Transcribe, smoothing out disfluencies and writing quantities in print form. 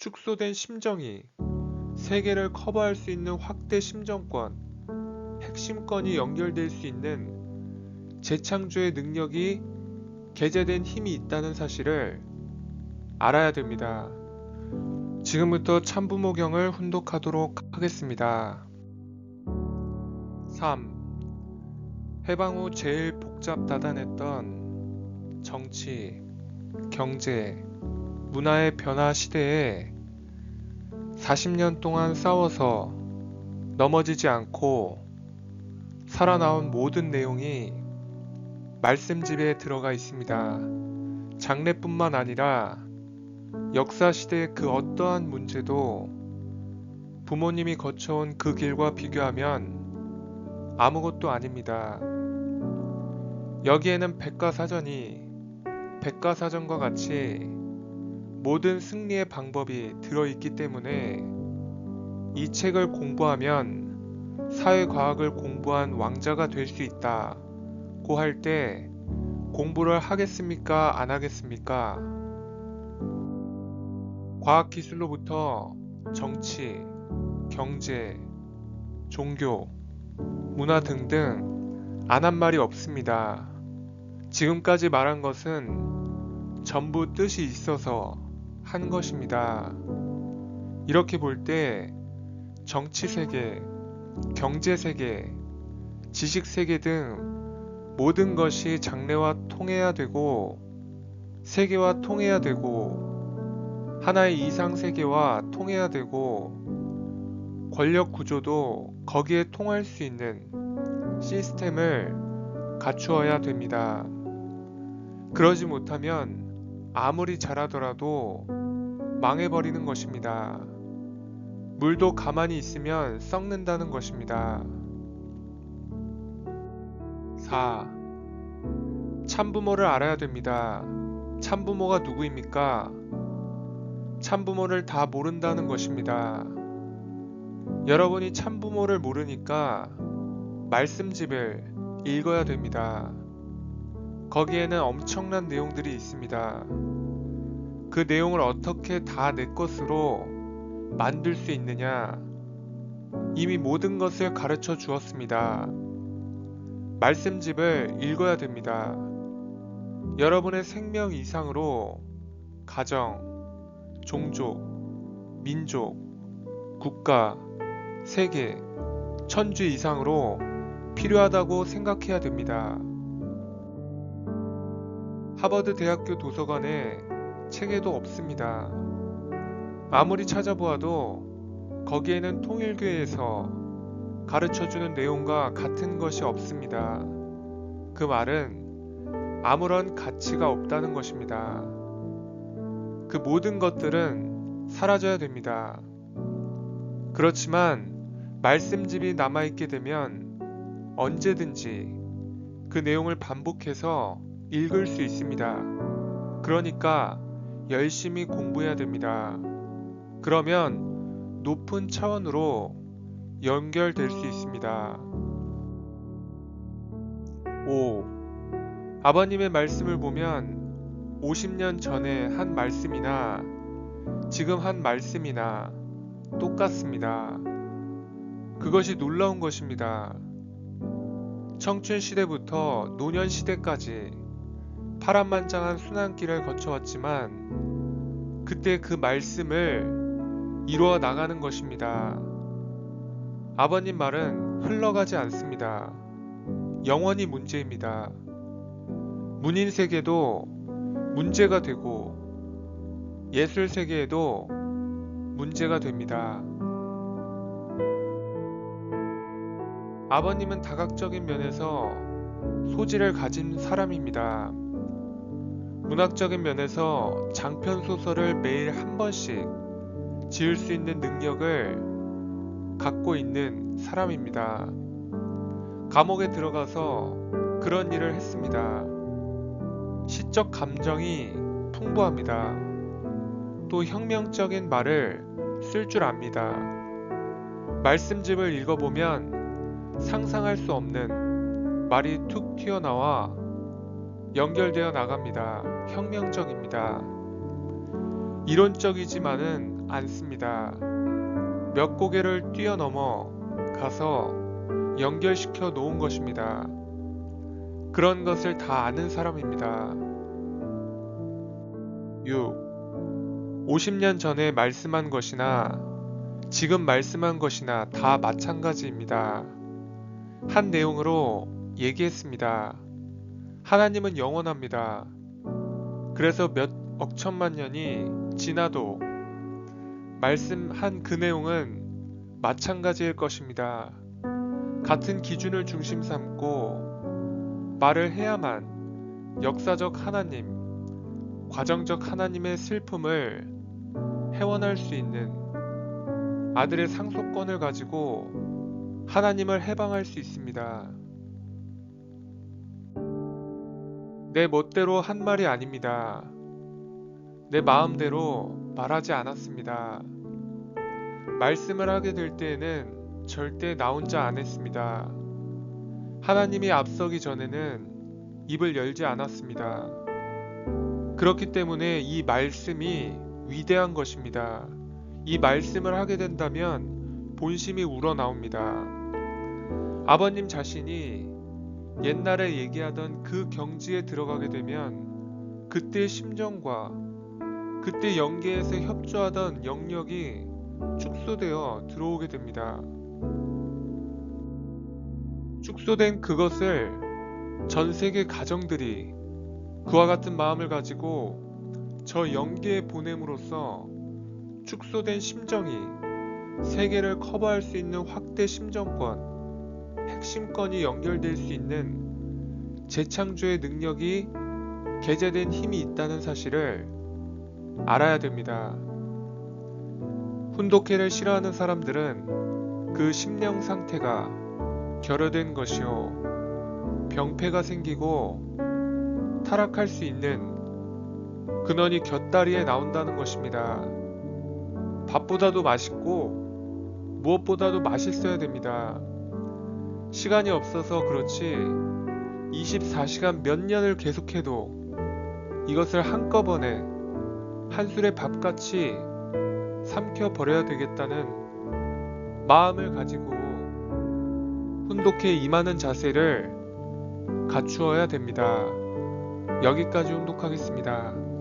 축소된 심정이 세계를 커버할 수 있는 확대 심정권, 핵심권이 연결될 수 있는 재창조의 능력이 개재된 힘이 있다는 사실을 알아야 됩니다. 지금부터 참부모경을 훈독하도록 하겠습니다. 3. 해방 후 제일 복잡다단했던 정치, 경제, 문화의 변화 시대에 40년 동안 싸워서 넘어지지 않고 살아나온 모든 내용이 말씀집에 들어가 있습니다. 장래뿐만 아니라 역사 시대의 그 어떠한 문제도 부모님이 거쳐온 그 길과 비교하면 아무것도 아닙니다. 여기에는 백과사전이 백과사전과 같이 모든 승리의 방법이 들어있기 때문에 이 책을 공부하면 사회과학을 공부한 왕자가 될 수 있다고 할 때 공부를 하겠습니까? 안 하겠습니까? 과학기술로부터 정치, 경제, 종교, 문화 등등 안 한 말이 없습니다. 지금까지 말한 것은 전부 뜻이 있어서 한 것입니다. 이렇게 볼 때 정치 세계, 경제 세계, 지식 세계 등 모든 것이 장래와 통해야 되고 세계와 통해야 되고 하나의 이상 세계와 통해야 되고 권력 구조도 거기에 통할 수 있는 시스템을 갖추어야 됩니다. 그러지 못하면 아무리 잘하더라도 망해버리는 것입니다. 물도 가만히 있으면 썩는다는 것입니다. 4. 참부모를 알아야 됩니다. 참부모가 누구입니까? 참부모를 다 모른다는 것입니다. 여러분이 참부모를 모르니까 말씀집을 읽어야 됩니다. 거기에는 엄청난 내용들이 있습니다. 그 내용을 어떻게 다 내 것으로 만들 수 있느냐? 이미 모든 것을 가르쳐 주었습니다. 말씀집을 읽어야 됩니다. 여러분의 생명 이상으로 가정, 종족, 민족, 국가, 세계, 천주 이상으로 필요하다고 생각해야 됩니다. 하버드 대학교 도서관에 책에도 없습니다. 아무리 찾아보아도 거기에는 통일교회에서 가르쳐주는 내용과 같은 것이 없습니다. 그 말은 아무런 가치가 없다는 것입니다. 그 모든 것들은 사라져야 됩니다. 그렇지만 말씀집이 남아있게 되면 언제든지 그 내용을 반복해서 읽을 수 있습니다. 그러니까 열심히 공부해야 됩니다. 그러면 높은 차원으로 연결될 수 있습니다. 5. 아버님의 말씀을 보면 50년 전에 한 말씀이나 지금 한 말씀이나 똑같습니다. 그것이 놀라운 것입니다. 청춘 시대부터 노년 시대까지 파란만장한 순환길을 거쳐왔지만 그때 그 말씀을 이루어 나가는 것입니다. 아버님 말은 흘러가지 않습니다. 영원히 문제입니다. 문인 세계도 문제가 되고 예술 세계에도 문제가 됩니다. 아버님은 다각적인 면에서 소질을 가진 사람입니다. 문학적인 면에서 장편 소설을 매일 한 번씩 지을 수 있는 능력을 갖고 있는 사람입니다. 감옥에 들어가서 그런 일을 했습니다. 시적 감정이 풍부합니다. 또 혁명적인 말을 쓸 줄 압니다. 말씀집을 읽어보면 상상할 수 없는 말이 툭 튀어나와 연결되어 나갑니다. 혁명적입니다. 이론적이지만은 않습니다. 몇 고개를 뛰어넘어 가서 연결시켜 놓은 것입니다. 그런 것을 다 아는 사람입니다. 6. 50년 전에 말씀한 것이나 지금 말씀한 것이나 다 마찬가지입니다. 한 내용으로 얘기했습니다. 하나님은 영원합니다. 그래서 몇 억천만 년이 지나도 말씀한 그 내용은 마찬가지일 것입니다. 같은 기준을 중심 삼고 말을 해야만 역사적 하나님, 과정적 하나님의 슬픔을 해원할 수 있는 아들의 상속권을 가지고 하나님을 해방할 수 있습니다. 내 멋대로 한 말이 아닙니다. 내 마음대로 말하지 않았습니다. 말씀을 하게 될 때에는 절대 나 혼자 안 했습니다. 하나님이 앞서기 전에는 입을 열지 않았습니다. 그렇기 때문에 이 말씀이 위대한 것입니다. 이 말씀을 하게 된다면 본심이 우러나옵니다. 아버님 자신이 옛날에 얘기하던 그 경지에 들어가게 되면 그때의 심정과 그때 영계에서 협조하던 영역이 축소되어 들어오게 됩니다. 축소된 그것을 전 세계 가정들이 그와 같은 마음을 가지고 저 영계에 보냄으로써 축소된 심정이 세계를 커버할 수 있는 확대 심정권, 핵심권이 연결될 수 있는 재창조의 능력이 개재된 힘이 있다는 사실을 알아야 됩니다. 훈독회를 싫어하는 사람들은 그 심령 상태가 결여된 것이요, 병폐가 생기고 타락할 수 있는 근원이 곁다리에 나온다는 것입니다. 밥보다도 맛있고 무엇보다도 맛있어야 됩니다. 시간이 없어서 그렇지 24시간 몇 년을 계속해도 이것을 한꺼번에 한 술의 밥같이 삼켜버려야 되겠다는 마음을 가지고 훈독회에 임하는 자세를 갖추어야 됩니다. 여기까지 훈독하겠습니다.